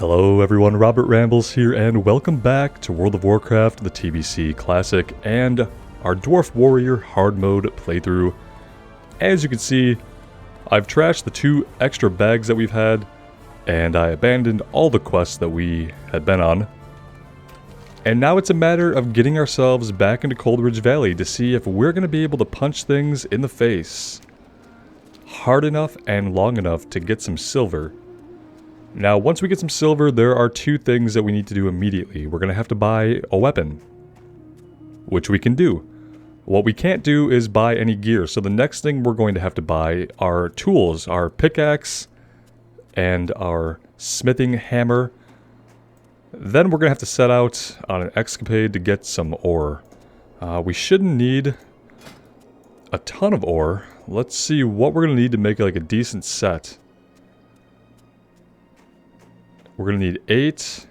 Hello everyone, Robert Rambles here, and welcome back to World of Warcraft, the TBC Classic, and our Dwarf Warrior hard mode playthrough. As you can see, I've trashed the 2 extra bags that we've had, and I abandoned all the quests that we had been on. And now it's a matter of getting ourselves back into Coldridge Valley to see if we're going to be able to punch things in the face hard enough and long enough to get some silver. Now, once we get some silver, there are 2 things that we need to do immediately. We're going to have to buy a weapon, which we can do. What we can't do is buy any gear, so the next thing we're going to have to buy are tools, our pickaxe and our smithing hammer. Then we're going to have to set out on an escapade to get some ore. We shouldn't need a ton of ore. Let's see what we're going to need to make like a decent set. We're going to need 8,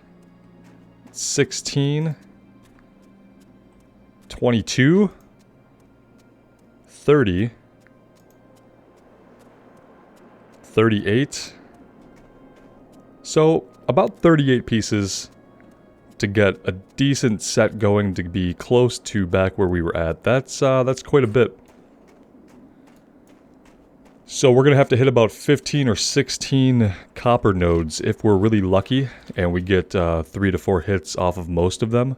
16, 22, 30, 38. So, about 38 pieces to get a decent set going to be close to back where we were at. That's quite a bit. So we're going to have to hit about 15 or 16 copper nodes if we're really lucky, and we get 3 to 4 hits off of most of them.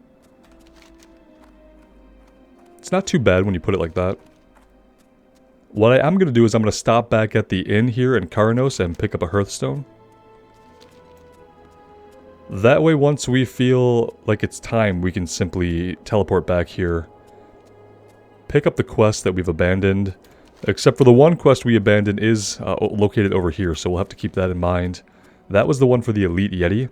It's not too bad when you put it like that. What I am going to do is I'm going to stop back at the inn here in Karanos and pick up a hearthstone. That way, once we feel like it's time, we can simply teleport back here, pick up the quest that we've abandoned. Except for the one quest we abandoned is located over here, so we'll have to keep that in mind. That was the one for the Elite Yeti,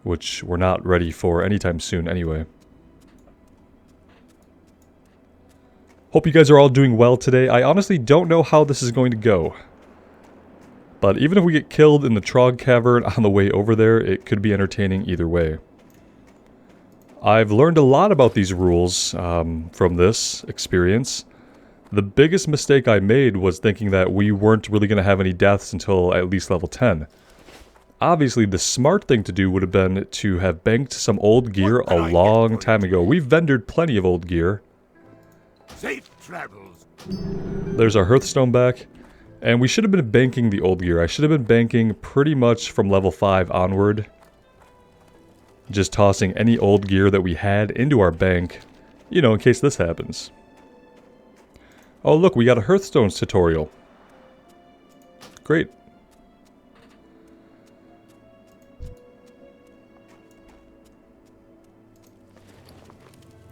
which we're not ready for anytime soon anyway. Hope you guys are all doing well today. I honestly don't know how this is going to go. But even if we get killed in the Trog Cavern on the way over there, it could be entertaining either way. I've learned a lot about these rules from this experience. The biggest mistake I made was thinking that we weren't really going to have any deaths until at least level 10. Obviously, the smart thing to do would have been to have banked some old gear a long time ago. We've vendored plenty of old gear. Safe travels. There's our Hearthstone back. And we should have been banking the old gear. I should have been banking pretty much from level 5 onward. Just tossing any old gear that we had into our bank, you know, in case this happens. Oh look, we got a Hearthstones tutorial. Great.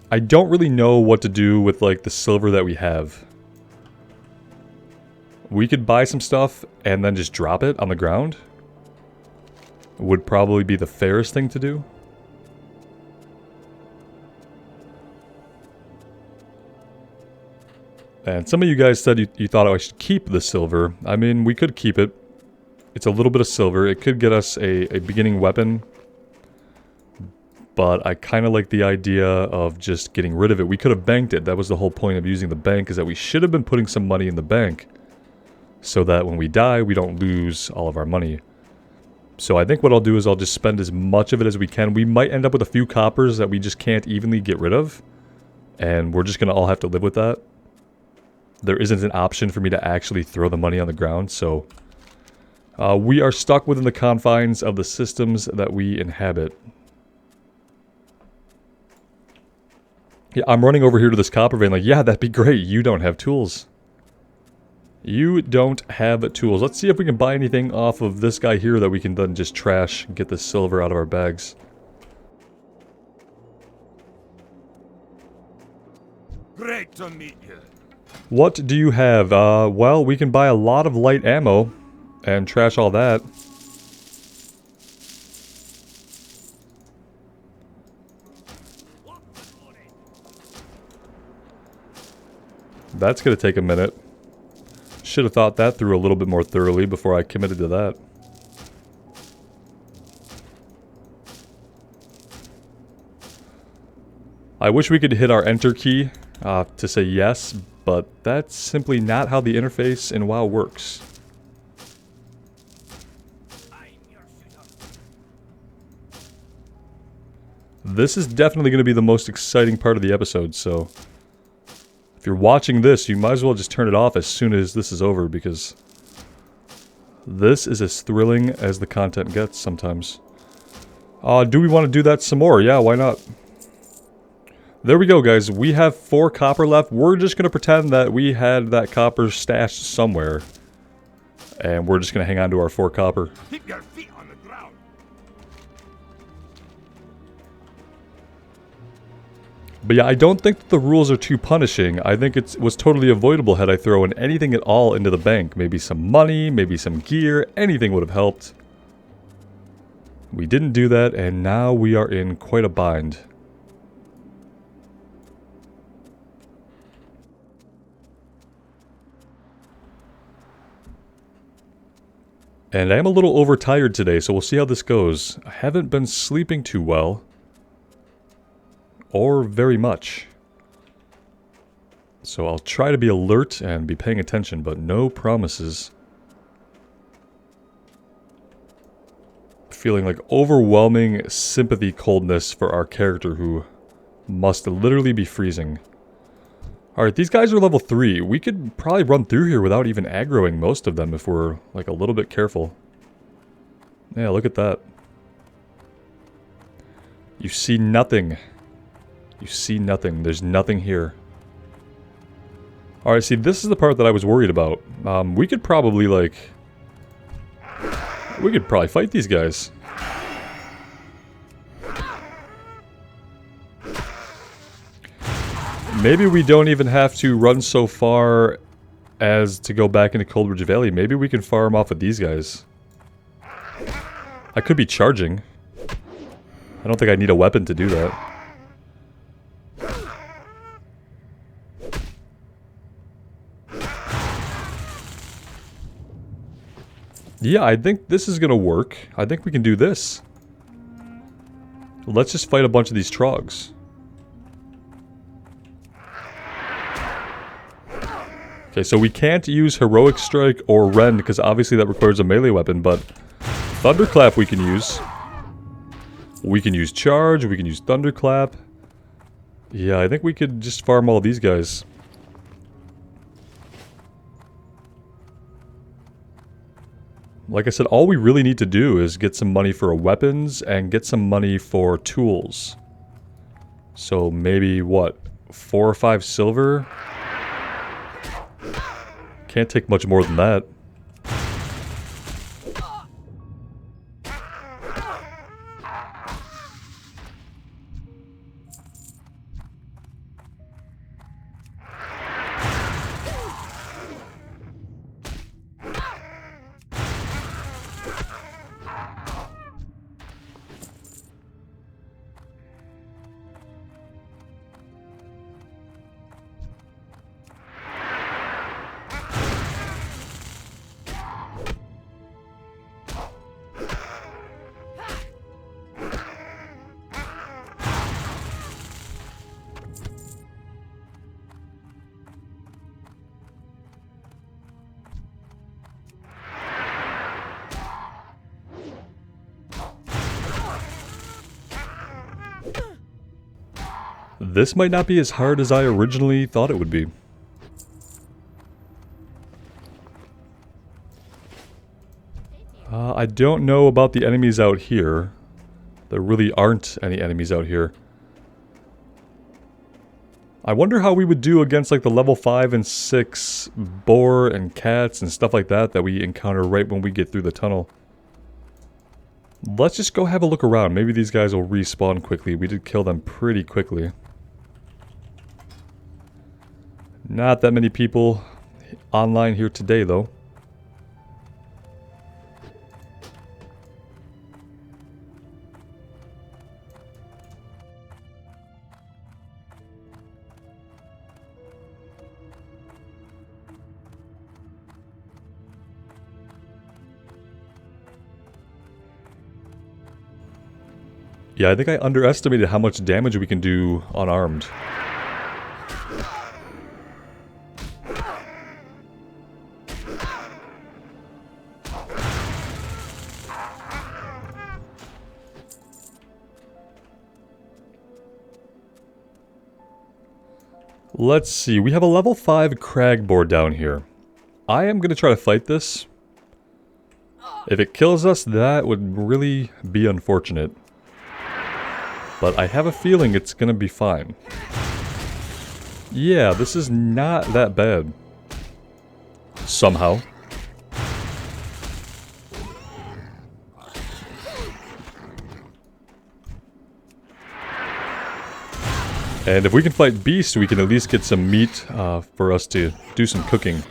I don't really know what to do with like the silver that we have. We could buy some stuff and then just drop it on the ground. Would probably be the fairest thing to do. And some of you guys said you thought I should keep the silver. I mean, we could keep it. It's a little bit of silver. It could get us a beginning weapon. But I kind of like the idea of just getting rid of it. We could have banked it. That was the whole point of using the bank, is that we should have been putting some money in the bank, so that when we die, we don't lose all of our money. So I think what I'll do is I'll just spend as much of it as we can. We might end up with a few coppers that we just can't evenly get rid of. And we're just going to all have to live with that. There isn't an option for me to actually throw the money on the ground, so we are stuck within the confines of the systems that we inhabit. Yeah, I'm running over here to this copper vein like, yeah, that'd be great. You don't have tools. You don't have tools. Let's see if we can buy anything off of this guy here that we can then just trash and get the silver out of our bags. Great to meet you. What do you have? Well, we can buy a lot of light ammo and trash all that. That's gonna take a minute. Should have thought that through a little bit more thoroughly before I committed to that. I wish we could hit our enter key to say yes, but that's simply not how the interface in WoW works. This is definitely going to be the most exciting part of the episode, so if you're watching this, you might as well just turn it off as soon as this is over, because this is as thrilling as the content gets sometimes. Do we want to do that some more? Yeah, why not? There we go, guys. We have 4 copper left. We're just going to pretend that we had that copper stashed somewhere, and we're just going to hang on to our 4 copper. Keep your feet on the ground. But yeah, I don't think that the rules are too punishing. I think it was totally avoidable had I thrown anything at all into the bank. Maybe some money, maybe some gear, anything would have helped. We didn't do that, and now we are in quite a bind. And I am a little overtired today, so we'll see how this goes. I haven't been sleeping too well. Or very much. So I'll try to be alert and be paying attention, but no promises. Feeling like overwhelming sympathy coldness for our character who must literally be freezing. Alright, these guys are level 3. We could probably run through here without even aggroing most of them if we're like a little bit careful. Yeah, look at that. You see nothing. You see nothing. There's nothing here. Alright, see, this is the part that I was worried about. We could probably, like... We could probably fight these guys. Maybe we don't even have to run so far as to go back into Coldridge Valley. Maybe we can farm off of these guys. I could be charging. I don't think I need a weapon to do that. Yeah, I think this is gonna work. I think we can do this. Let's just fight a bunch of these trogs. Okay, so we can't use Heroic Strike or Rend, because obviously that requires a melee weapon, but Thunderclap we can use. We can use Charge, we can use Thunderclap. Yeah, I think we could just farm all these guys. Like I said, all we really need to do is get some money for weapons and get some money for tools. So maybe, what, 4 or 5 silver? Can't take much more than that. This might not be as hard as I originally thought it would be. I don't know about the enemies out here. There really aren't any enemies out here. I wonder how we would do against like the level 5 and 6 boar and cats and stuff like that we encounter right when we get through the tunnel. Let's just go have a look around. Maybe these guys will respawn quickly. We did kill them pretty quickly. Not that many people online here today, though. Yeah, I think I underestimated how much damage we can do unarmed. Let's see, we have a level 5 crag board down here. I am going to try to fight this. If it kills us, that would really be unfortunate. But I have a feeling it's going to be fine. Yeah, this is not that bad. Somehow. And if we can fight beasts, we can at least get some meat for us to do some cooking.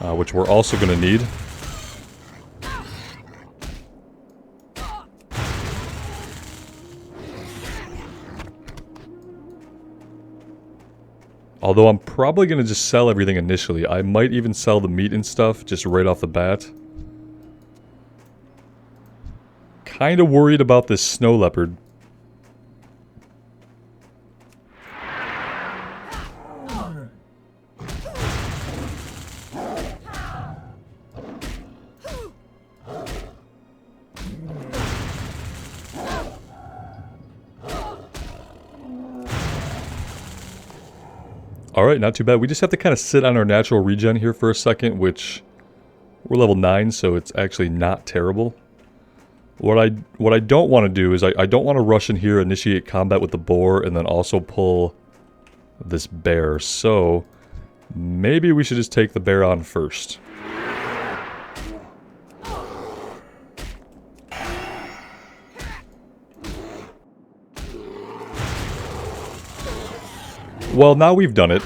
Which we're also going to need. Although I'm probably going to just sell everything initially. I might even sell the meat and stuff just right off the bat. Kind of worried about this snow leopard. Alright, not too bad. We just have to kind of sit on our natural regen here for a second, which we're level 9, so it's actually not terrible. What I don't want to do is I don't want to rush in here, initiate combat with the boar, and then also pull this bear. So maybe we should just take the bear on first. Well, now we've done it.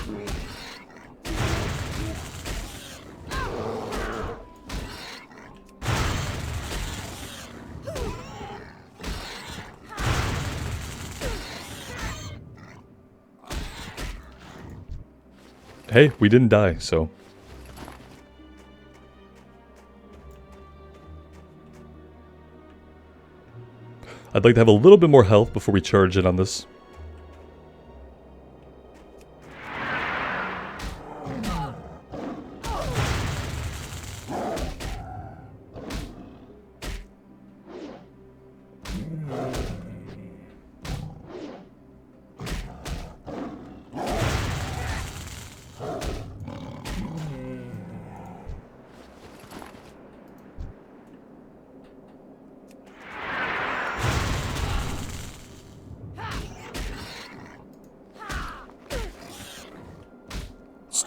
Hey, we didn't die, so... I'd like to have a little bit more health before we charge in on this.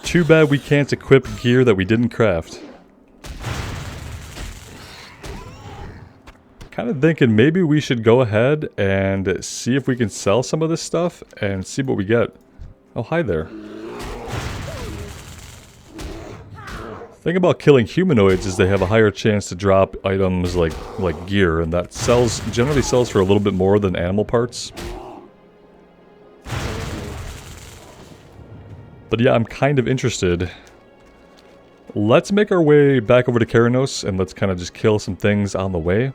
Too bad we can't equip gear that we didn't craft. Kind of thinking maybe we should go ahead and see if we can sell some of this stuff and see what we get. Oh, hi there. Thing about killing humanoids is they have a higher chance to drop items like gear, and that generally sells for a little bit more than animal parts. But yeah, I'm kind of interested. Let's make our way back over to Keranos and let's kind of just kill some things on the way.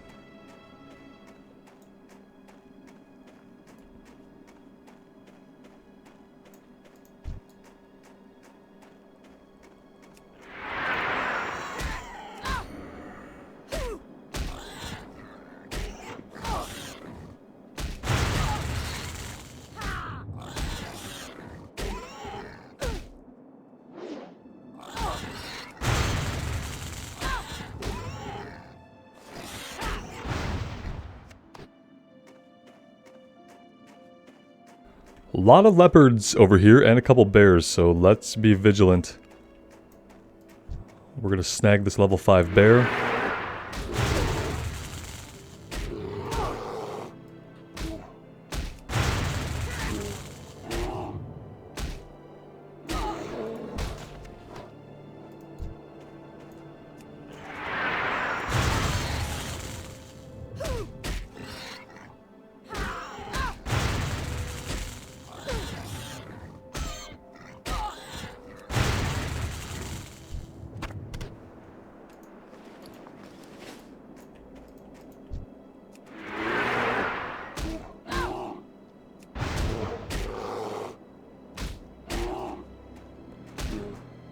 A lot of leopards over here and a couple bears, so let's be vigilant. We're gonna snag this level 5 bear.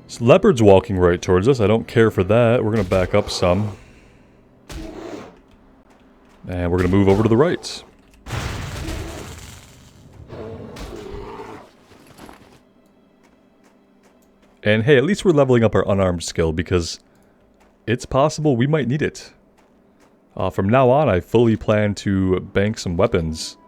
This leopard's walking right towards us. I don't care for that. We're going to back up some. And we're going to move over to the right. And hey, at least we're leveling up our unarmed skill because it's possible we might need it. From now on, I fully plan to bank some weapons.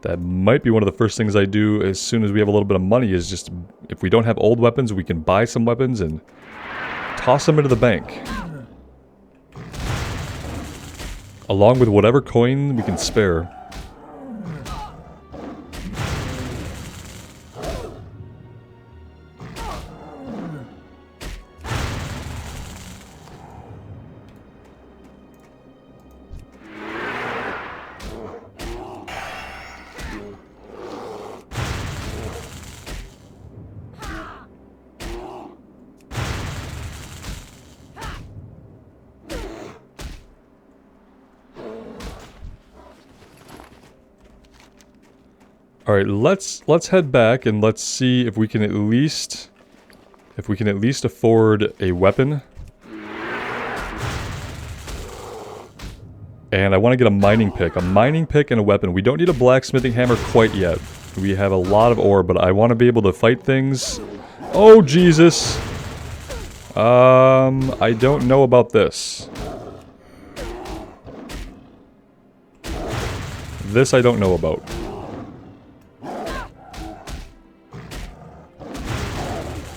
That might be one of the first things I do as soon as we have a little bit of money, is just, if we don't have old weapons, we can buy some weapons and toss them into the bank. Along with whatever coin we can spare. Alright, let's head back and let's see if we can at least afford a weapon. And I want to get a mining pick. A mining pick and a weapon. We don't need a blacksmithing hammer quite yet. We have a lot of ore, but I want to be able to fight things. Oh, Jesus! I don't know about this. This I don't know about.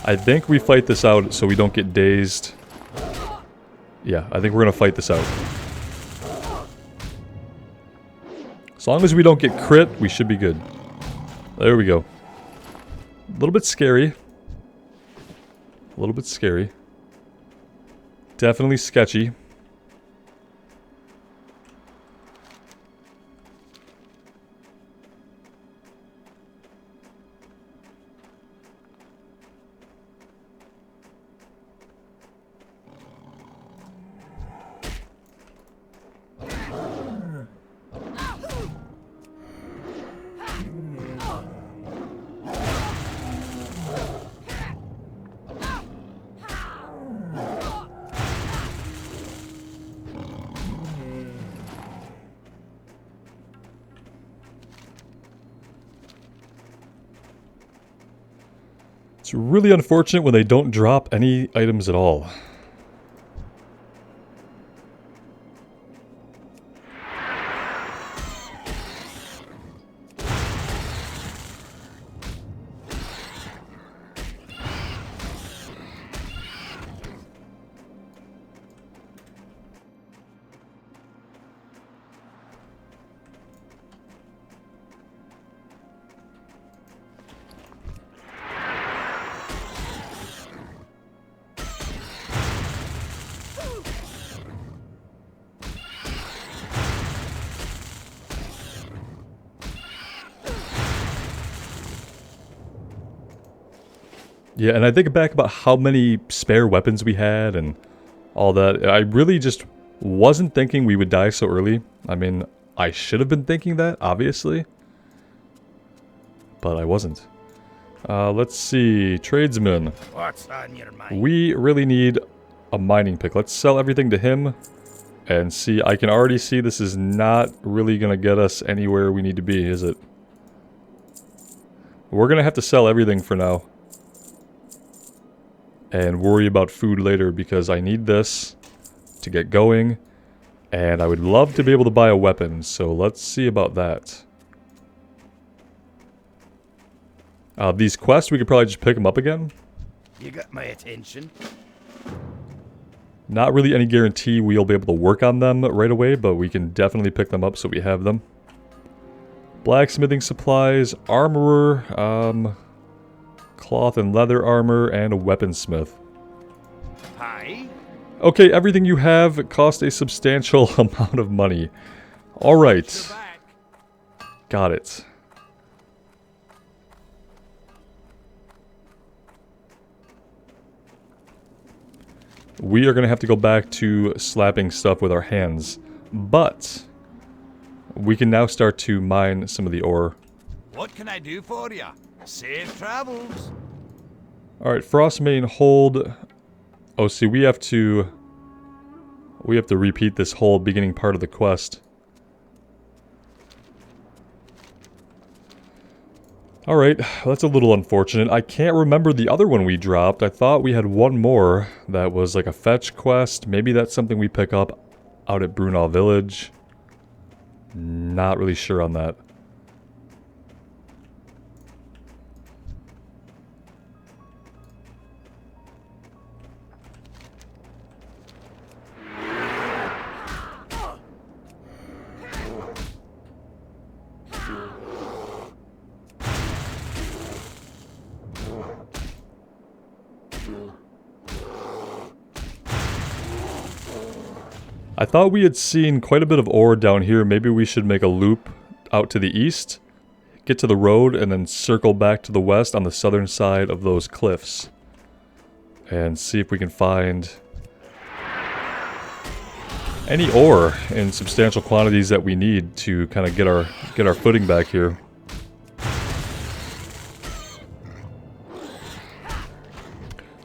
I think we fight this out so we don't get dazed. Yeah, I think we're gonna fight this out. As long as we don't get crit, we should be good. There we go. A little bit scary. A little bit scary. Definitely sketchy. It's really unfortunate when they don't drop any items at all. Yeah, and I think back about how many spare weapons we had and all that. I really just wasn't thinking we would die so early. I mean, I should have been thinking that, obviously. But I wasn't. Let's see. Tradesman. What's on your mind? We really need a mining pick. Let's sell everything to him. And see, I can already see this is not really going to get us anywhere we need to be, is it? We're going to have to sell everything for now. And worry about food later because I need this to get going. And I would love to be able to buy a weapon, so let's see about that. These quests, we could probably just pick them up again. You got my attention. Not really any guarantee we'll be able to work on them right away, but we can definitely pick them up so we have them. Blacksmithing supplies, armorer, cloth and leather armor, and a weaponsmith. Hi. Okay, everything you have cost a substantial amount of money. Alright. Got it. We are going to have to go back to slapping stuff with our hands. But we can now start to mine some of the ore. What can I do for you? Safe travels. Alright, Frostmane hold. Oh, see, we have to repeat this whole beginning part of the quest. Alright, that's a little unfortunate. I can't remember the other one we dropped. I thought we had one more that was like a fetch quest. Maybe that's something we pick up out at Brunel Village. Not really sure on that. I thought we had seen quite a bit of ore down here. Maybe we should make a loop out to the east, get to the road, and then circle back to the west on the southern side of those cliffs. And see if we can find any ore in substantial quantities that we need to kind of get our footing back here.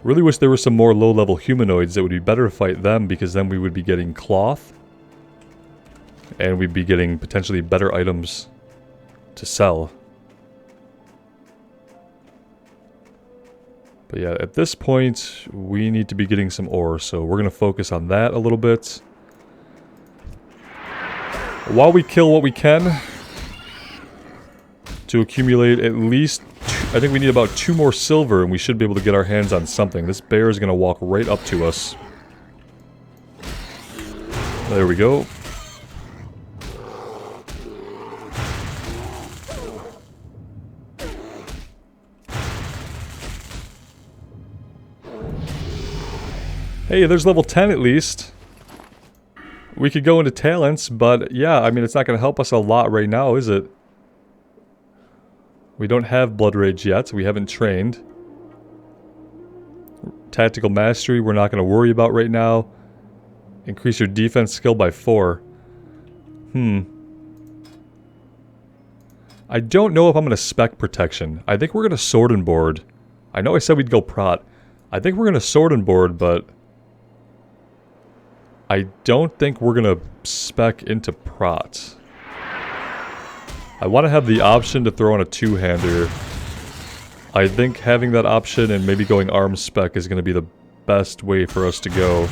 Really wish there were some more low-level humanoids that would be better to fight them, because then we would be getting cloth. And we'd be getting potentially better items to sell. But yeah, at this point, we need to be getting some ore, so we're going to focus on that a little bit. While we kill what we can, to accumulate at least, I think we need about 2 more silver, and we should be able to get our hands on something. This bear is going to walk right up to us. There we go. Hey, there's level 10 at least. We could go into talents, but yeah, I mean, it's not going to help us a lot right now, is it? We don't have Blood Rage yet, we haven't trained. Tactical Mastery, we're not going to worry about right now. Increase your defense skill by 4. I don't know if I'm going to spec Protection. I think we're going to Sword and Board. I know I said we'd go Prot. I think we're going to Sword and Board, but I don't think we're going to spec into Prot. I want to have the option to throw on a 2-hander. I think having that option and maybe going arms spec is going to be the best way for us to go.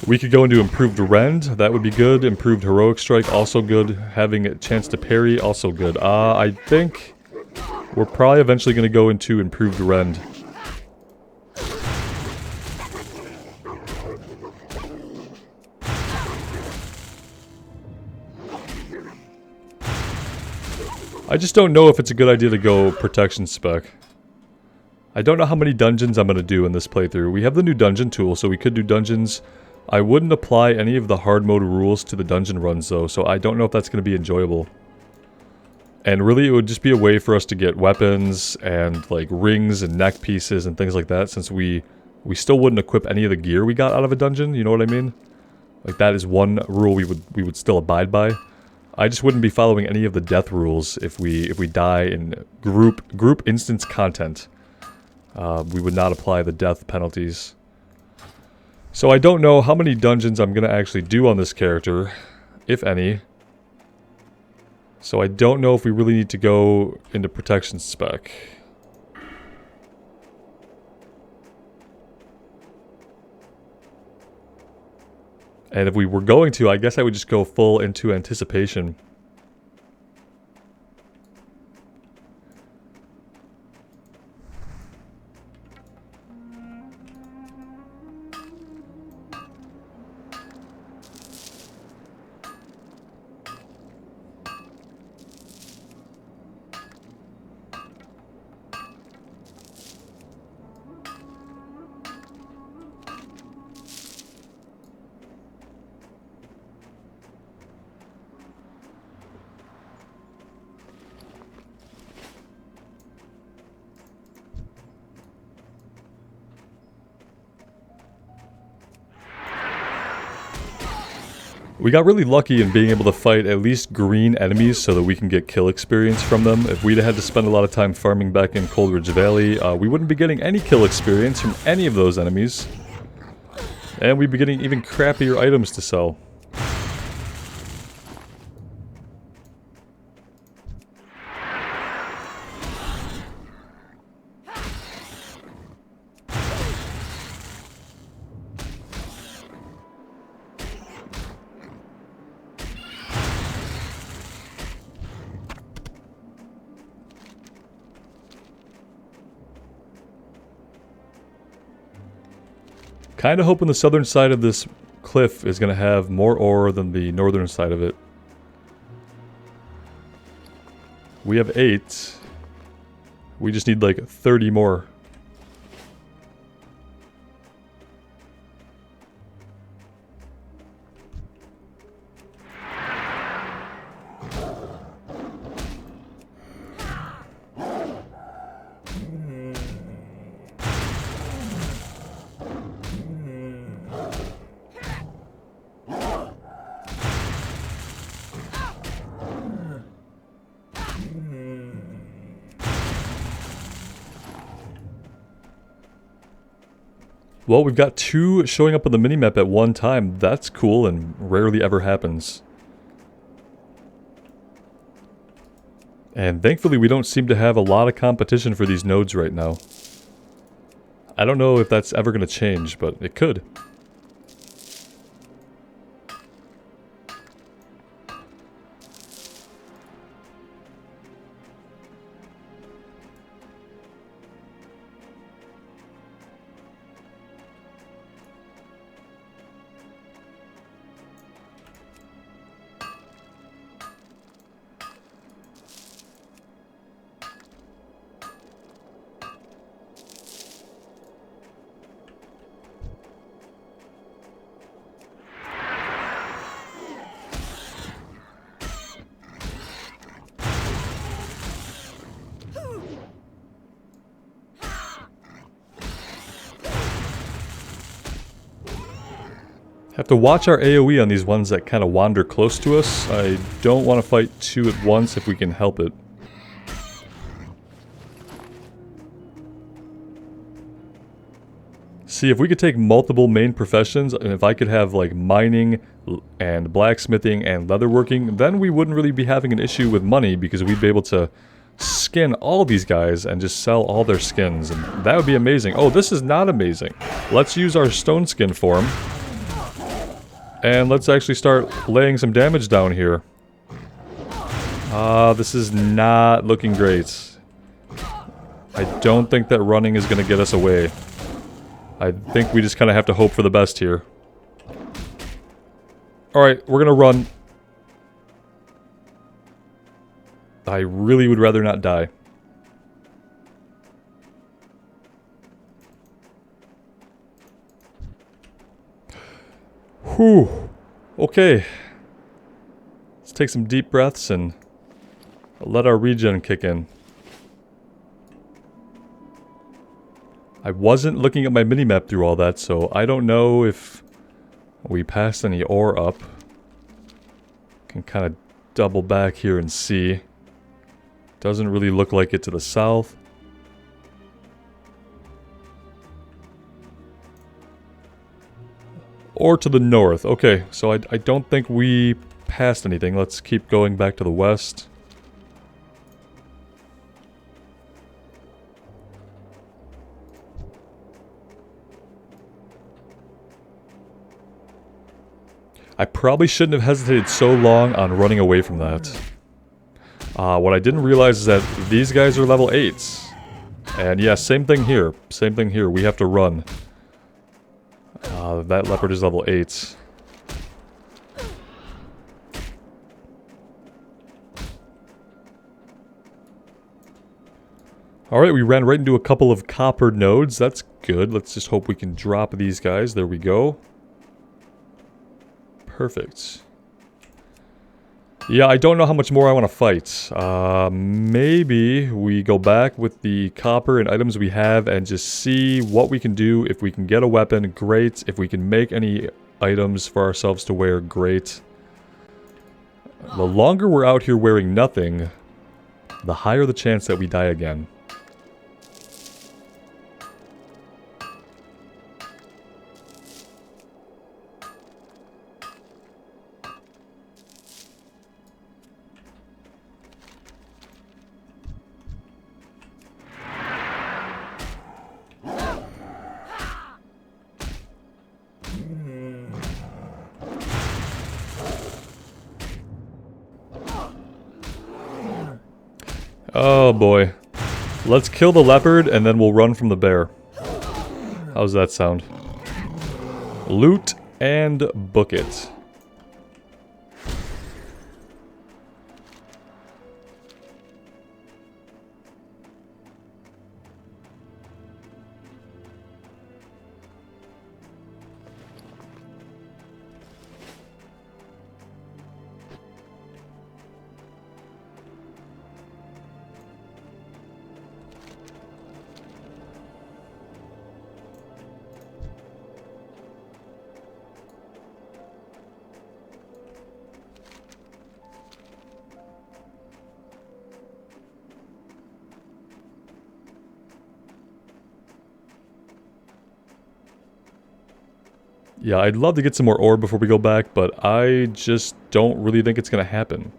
We could go into Improved Rend, that would be good. Improved Heroic Strike, also good. Having a chance to parry, also good. I think we're probably eventually going to go into Improved Rend. I just don't know if it's a good idea to go Protection spec. I don't know how many dungeons I'm going to do in this playthrough. We have the new dungeon tool, so we could do dungeons. I wouldn't apply any of the hard mode rules to the dungeon runs though, so I don't know if that's going to be enjoyable. And really it would just be a way for us to get weapons and like rings and neck pieces and things like that, since we still wouldn't equip any of the gear we got out of a dungeon, you know what I mean? Like that is one rule we would still abide by. I just wouldn't be following any of the death rules if we die in group instance content. We would not apply the death penalties. So I don't know how many dungeons I'm going to actually do on this character, if any. So I don't know if we really need to go into Protection spec. And if we were going to, I guess I would just go full into Anticipation. We got really lucky in being able to fight at least green enemies so that we can get kill experience from them. If we'd had to spend a lot of time farming back in Coldridge Valley, we wouldn't be getting any kill experience from any of those enemies. And we'd be getting even crappier items to sell. Kind of hoping the southern side of this cliff is going to have more ore than the northern side of it. We have 8. We just need like 30 more. Well, we've got 2 showing up on the minimap at one time. That's cool and rarely ever happens. And thankfully we don't seem to have a lot of competition for these nodes right now. I don't know if that's ever going to change, but it could. Have to watch our AoE on these ones that kind of wander close to us. I don't want to fight 2 at once if we can help it. See, if we could take multiple main professions, and if I could have like mining and blacksmithing and leatherworking, then we wouldn't really be having an issue with money because we'd be able to skin all these guys and just sell all their skins, and that would be amazing. Oh, this is not amazing. Let's use our stone skin form. And let's actually start laying some damage down here. This is not looking great. I don't think that running is going to get us away. I think we just kind of have to hope for the best here. Alright, we're going to run. I really would rather not die. Whew. Okay. Let's take some deep breaths and let our regen kick in. I wasn't looking at my minimap through all that, so I don't know if we passed any ore up. Can kind of double back here and see. Doesn't really look like it to the south. Or to the north. Okay, so I don't think we passed anything. Let's keep going back to the west. I probably shouldn't have hesitated so long on running away from that. What I didn't realize is that these guys are level 8s. And yeah, same thing here. Same thing here. We have to run. That leopard is level 8. Alright, we ran right into a couple of copper nodes. That's good. Let's just hope we can drop these guys. There we go. Perfect. Yeah, I don't know how much more I want to fight. Maybe we go back with the copper and items we have and just see what we can do. If we can get a weapon, great. If we can make any items for ourselves to wear, great. The longer we're out here wearing nothing, the higher the chance that we die again. Oh boy. Let's kill the leopard and then we'll run from the bear. How's that sound? Loot and book it. Yeah, I'd love to get some more ore before we go back, but I just don't really think it's going to happen.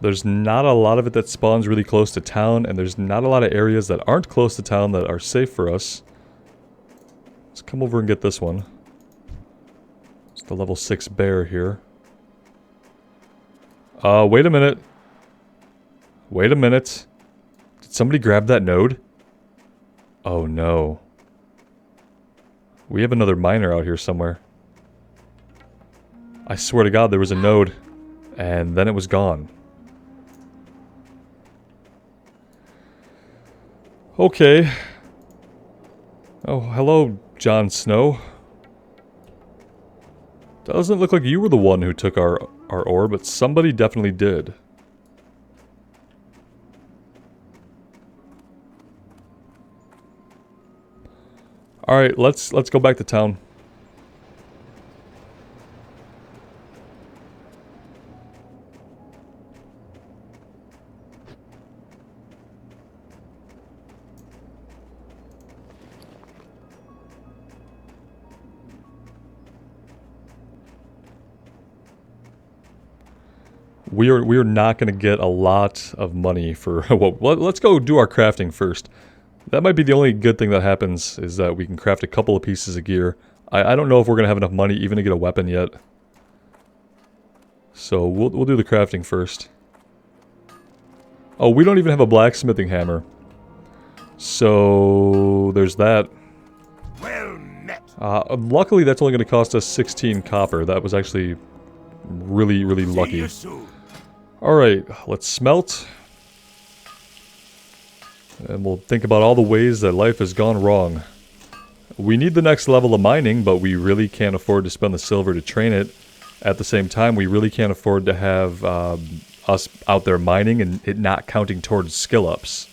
There's not a lot of it that spawns really close to town, and there's not a lot of areas that aren't close to town that are safe for us. Let's come over and get this one. It's the level 6 bear here. Wait a minute. Wait a minute. Did somebody grab that node? Oh no. We have another miner out here somewhere. I swear to God there was a node, and then it was gone. Okay. Oh, hello, Jon Snow. Doesn't look like you were the one who took our ore, but somebody definitely did. Alright, let's go back to town. We are not going to get a lot of money for well, let's go do our crafting first. That might be the only good thing that happens, is that we can craft a couple of pieces of gear. I don't know if we're going to have enough money even to get a weapon yet. So we'll do the crafting first. Oh, we don't even have a blacksmithing hammer. So there's that. Well met. Luckily that's only going to cost us 16 copper. That was actually really, really lucky. Alright, let's smelt. And we'll think about all the ways that life has gone wrong. We need the next level of mining, but we really can't afford to spend the silver to train it. At the same time, we really can't afford to have us out there mining and it not counting towards skill ups.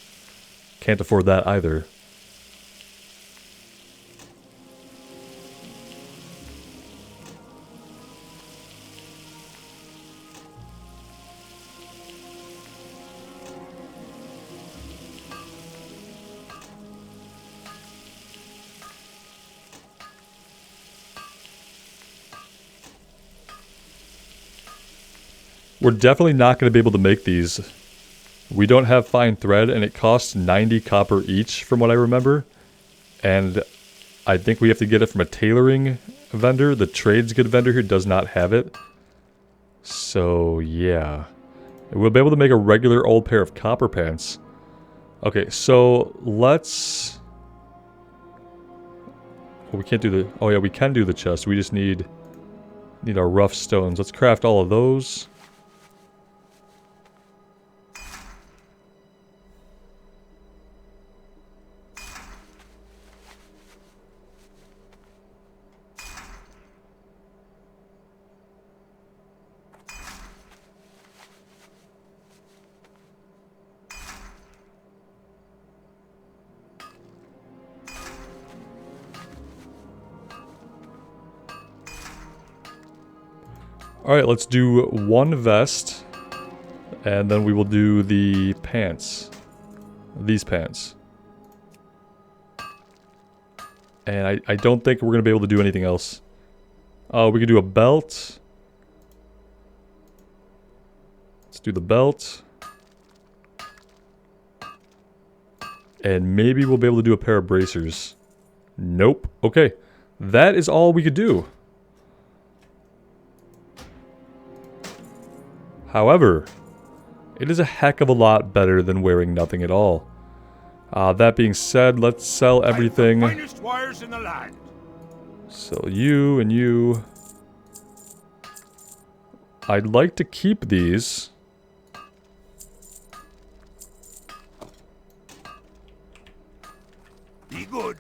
Can't afford that either. We're definitely not going to be able to make these. We don't have fine thread, and it costs 90 copper each, from what I remember. And I think we have to get it from a tailoring vendor. The trades good vendor here does not have it. So, yeah. We'll be able to make a regular old pair of copper pants. Okay, so let's... Oh, we can't do the... Oh yeah, we can do the chest. We just need our rough stones. Let's craft all of those. Alright, let's do one vest. And then we will do the pants. These pants. And I don't think we're going to be able to do anything else. Oh, we can do a belt. Let's do the belt. And maybe we'll be able to do a pair of bracers. Nope. Okay. That is all we could do. However, it is a heck of a lot better than wearing nothing at all. That being said, let's sell everything. Finest wires in the land. Sell you and you. I'd like to keep these. Be good.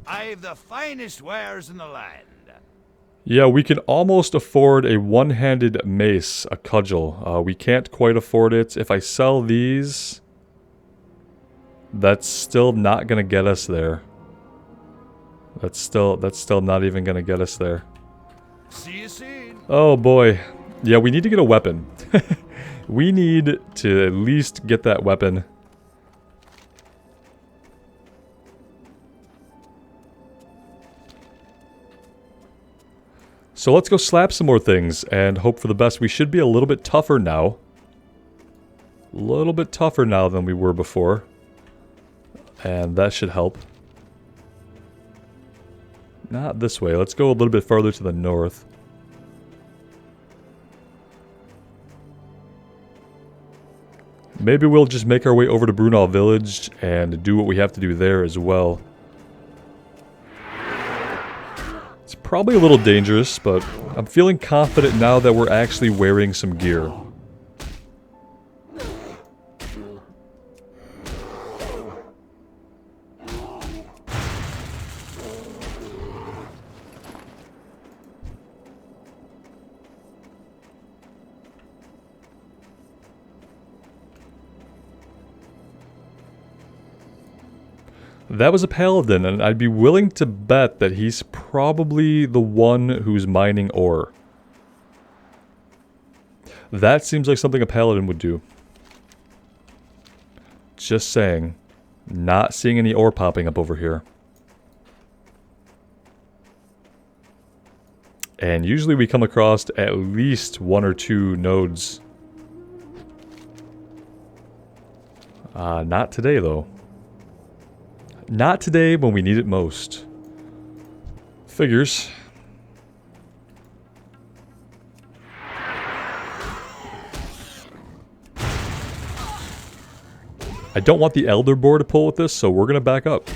I've the finest wares in the land. Yeah, we can almost afford a one-handed mace, a cudgel. We can't quite afford it. If I sell these, that's still not gonna get us there. That's still not even gonna get us there. See you soon. Oh boy. Yeah, we need to get a weapon. We need to at least get that weapon. So let's go slap some more things and hope for the best. We should be a little bit tougher now. A little bit tougher now than we were before. And that should help. Not this way. Let's go a little bit further to the north. Maybe we'll just make our way over to Brunel Village and do what we have to do there as well. It's probably a little dangerous, but I'm feeling confident now that we're actually wearing some gear. That was a paladin, and I'd be willing to bet that he's probably the one who's mining ore. That seems like something a paladin would do. Just saying. Not seeing any ore popping up over here. And usually we come across at least one or two nodes. Not today though. Not today when we need it most. Figures. I don't want the Elder Boar to pull with this, so we're gonna back up.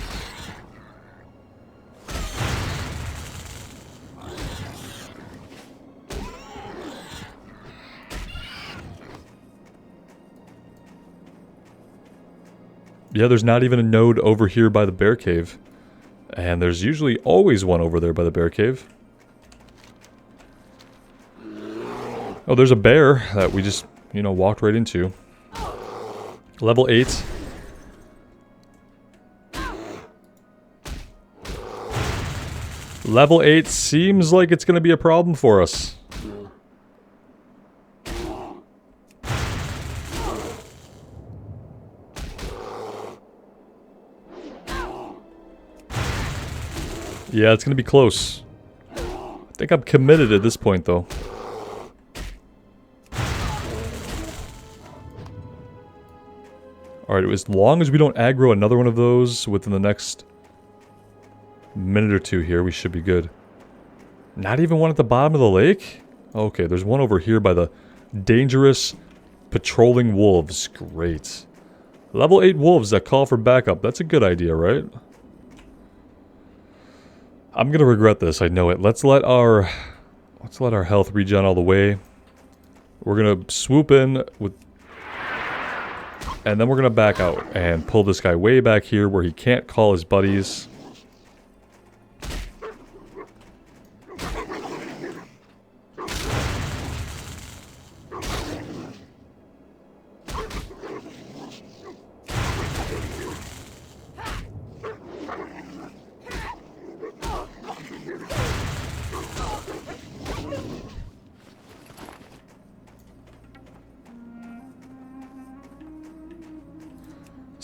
Yeah, there's not even a node over here by the bear cave. And there's usually always one over there by the bear cave. Oh, there's a bear that we just, you know, walked right into. Level 8. Level 8 seems like it's going to be a problem for us. Yeah, it's going to be close. I think I'm committed at this point, though. Alright, as long as we don't aggro another one of those within the next minute or two here, we should be good. Not even one at the bottom of the lake? Okay, there's one over here by the dangerous patrolling wolves. Great. Level 8 wolves that call for backup. That's a good idea, right? I'm gonna regret this, I know it. Let's let our health regen all the way. We're gonna swoop in with, and then we're gonna back out and pull this guy way back here where he can't call his buddies.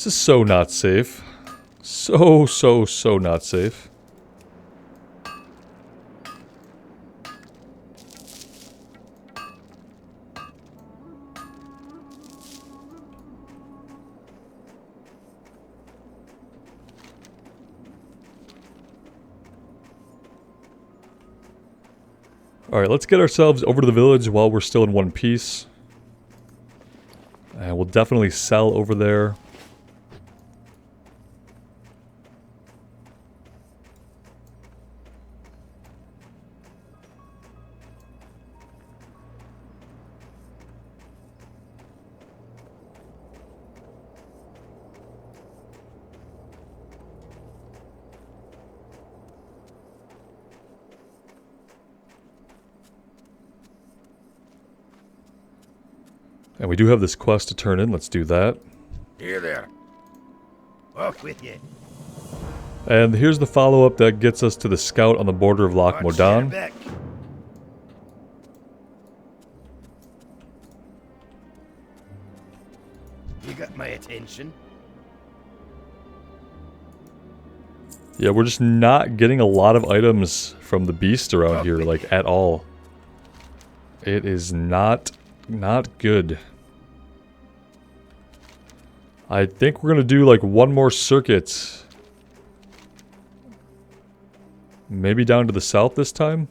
This is so not safe. So not safe. Alright, let's get ourselves over to the village while we're still in one piece. And we'll definitely sell over there. And we do have this quest to turn in. Let's do that. Here there. Off with you. And here's the follow-up that gets us to the scout on the border of Loch Modan. You got my attention. Yeah, we're just not getting a lot of items from the beast around here, like, at all. It is not good. I think we're gonna do like one more circuit. Maybe down to the south this time?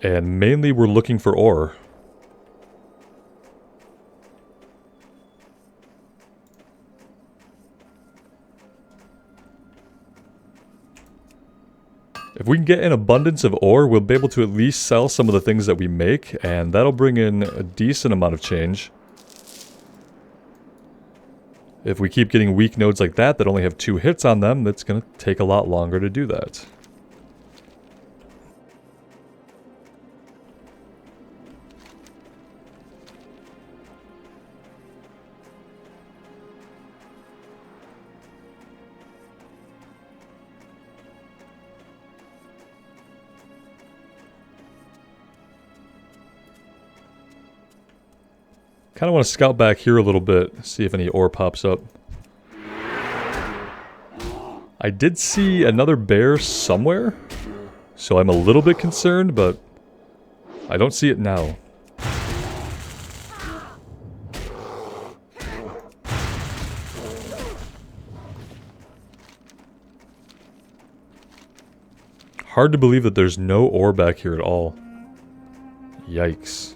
And mainly we're looking for ore. If we can get an abundance of ore, we'll be able to at least sell some of the things that we make, and that'll bring in a decent amount of change. If we keep getting weak nodes like that only have 2 hits on them, that's going to take a lot longer to do that. Kind of want to scout back here a little bit, see if any ore pops up. I did see another bear somewhere, so I'm a little bit concerned, but I don't see it now. Hard to believe that there's no ore back here at all. Yikes.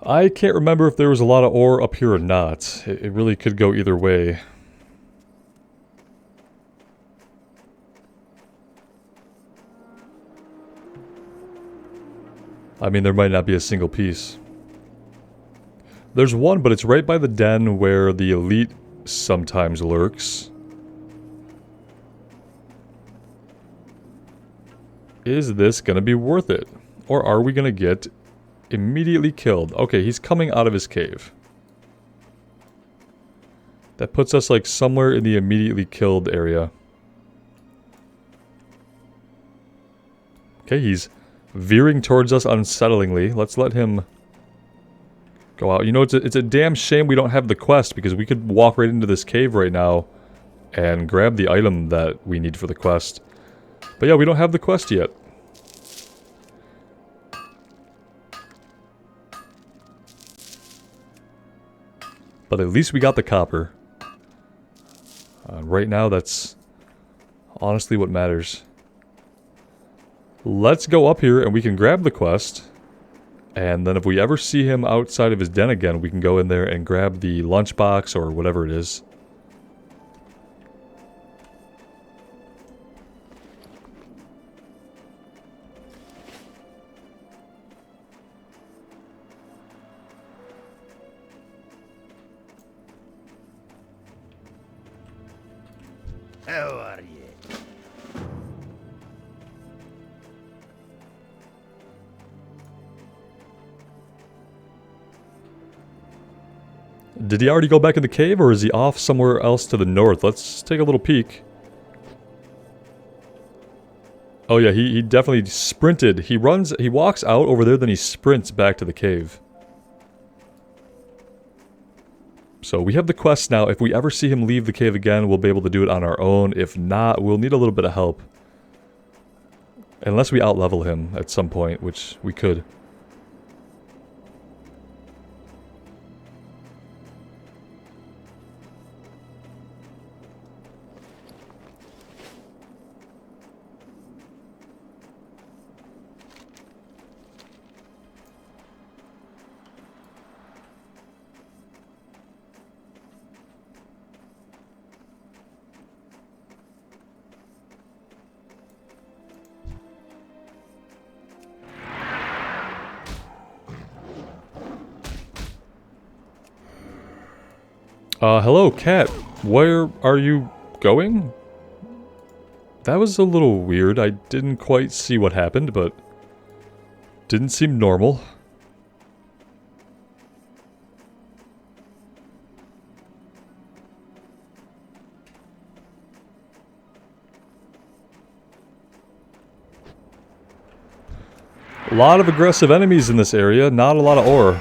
I can't remember if there was a lot of ore up here or not. It really could go either way. I mean, there might not be a single piece. There's one, but it's right by the den where the elite sometimes lurks. Is this gonna be worth it? Or are we gonna get immediately killed? Okay, he's coming out of his cave. That puts us like somewhere in the immediately killed area. Okay, he's veering towards us unsettlingly. Let's let him go out. You know, it's a damn shame we don't have the quest, because we could walk right into this cave right now and grab the item that we need for the quest. But yeah, we don't have the quest yet. But at least we got the copper. And right now, that's honestly what matters. Let's go up here and we can grab the quest. And then if we ever see him outside of his den again, we can go in there and grab the lunchbox or whatever it is. How are you? Did he already go back in the cave, or is he off somewhere else to the north? Let's take a little peek. Oh yeah, he definitely sprinted. He walks out over there, then he sprints back to the cave. So we have the quest now. If we ever see him leave the cave again, we'll be able to do it on our own. If not, we'll need a little bit of help. Unless we outlevel him at some point, which we could. Hello, cat. Where are you going? That was a little weird. I didn't quite see what happened, but didn't seem normal. A lot of aggressive enemies in this area, not a lot of ore.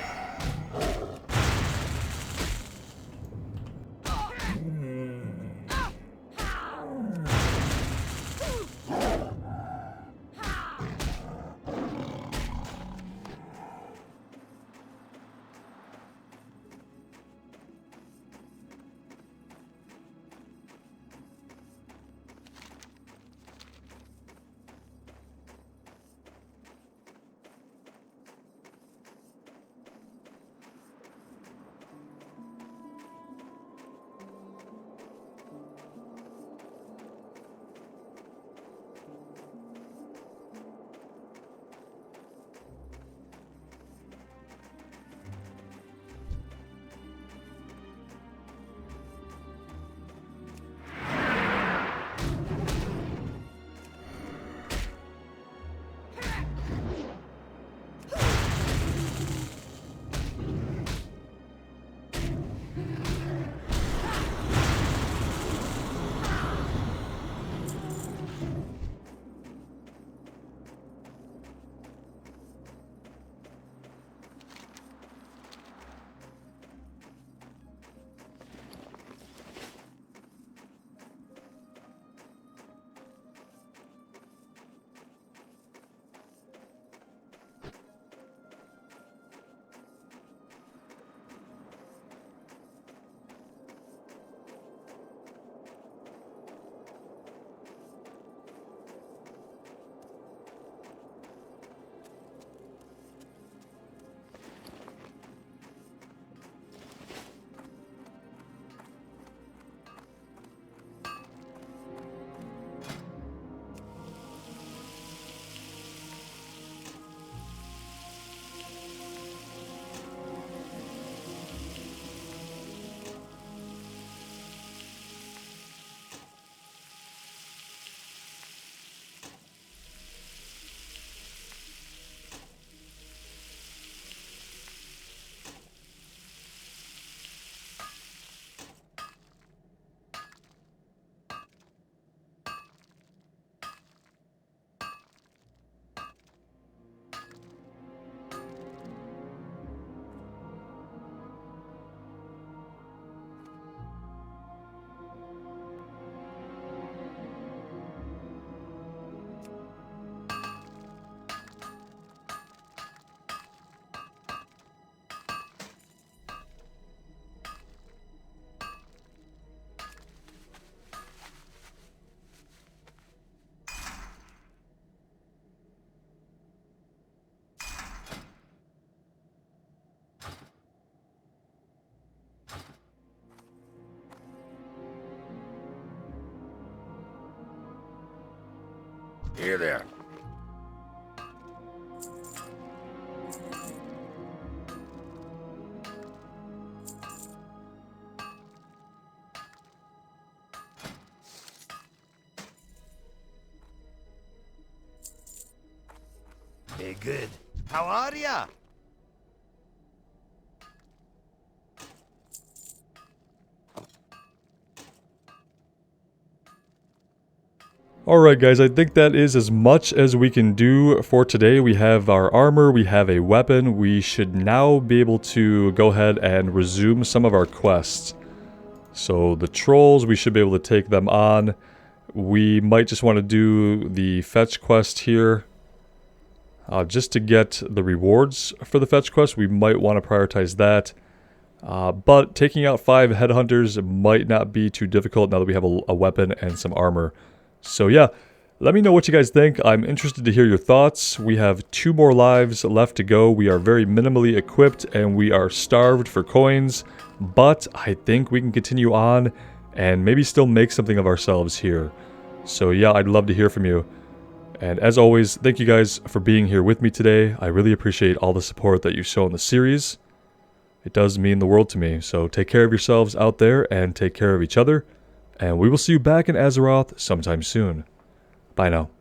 Here there. Hey, good. How are ya? Alright guys, I think that is as much as we can do for today. We have our armor, we have a weapon. We should now be able to go ahead and resume some of our quests. So the trolls, we should be able to take them on. We might just want to do the fetch quest here. Just to get the rewards for the fetch quest, we might want to prioritize that. But taking out 5 headhunters might not be too difficult now that we have a weapon and some armor. So yeah, let me know what you guys think. I'm interested to hear your thoughts. We have 2 more lives left to go. We are very minimally equipped and we are starved for coins. But I think we can continue on and maybe still make something of ourselves here. So yeah, I'd love to hear from you. And as always, thank you guys for being here with me today. I really appreciate all the support that you show in the series. It does mean the world to me. So take care of yourselves out there and take care of each other. And we will see you back in Azeroth sometime soon. Bye now.